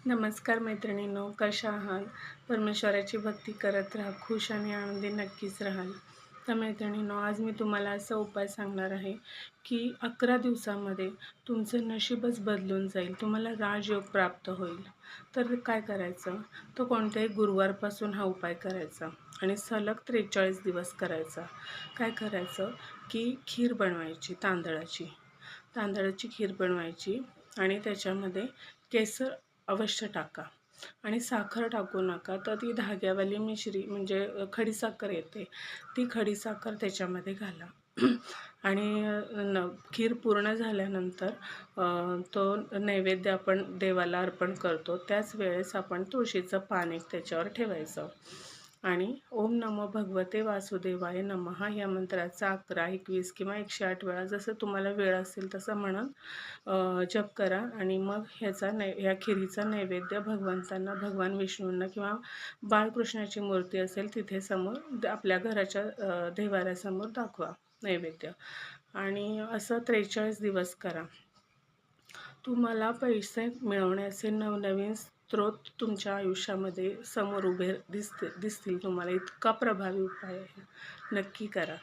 नमस्कार मैत्रिणींनो, कशा आहात? परमेश्वराची भक्ती करत राहा, खुश आणि आनंदी नक्कीच राहाल. तर मैत्रिणींनो, आज मी तुम्हाला असा उपाय सांगणार आहे की 11 दिवसामध्ये तुमचं नशीबच बदलून जाईल. तुम्हाला राजयोग प्राप्त होईल. तर काय करायचं? तर कोणत्याही गुरुवारपासून हा उपाय करायचा आणि सलग 43 दिवस करायचा. काय करायचं की खीर बनवायची तांदळाची खीर बनवायची आणि त्याच्यामध्ये केसर अवश्य टाका आणि साखर टाकू नका. तर ती धाग्यावाली मिश्री म्हणजे खडीसाखर येते, ती खडीसाखर त्याच्यामध्ये घाला. आणि खीर पूर्ण झाल्यानंतर तो नैवेद्य आपण देवाला अर्पण करतो, त्याच वेळेस आपण तुळशीचं पान एक त्याच्यावर ठेवायचं आणि ओम नमो भगवते वासुदेवाय नमः या मंत्राचा 11, 21 किंवा 108 वेळा जसं तुम्हाला वेळ असेल तसं म्हणून जप करा. आणि मग ह्या खिरीचा नैवेद्य भगवंतांना, भगवान विष्णूंना किंवा बाळकृष्णाची मूर्ती असेल तिथे समोर आपल्या घराच्या देव्हाऱ्यासमोर दाखवा नैवेद्य. आणि असं 43 दिवस करा. तुम्हाला पैसे मिळवण्याचे नवनवीन स्रोत तुमच्या आयुष्यामध्ये समोर उभे दिसतील. तुम्हाला इतका प्रभावी उपाय आहे, नक्की करा.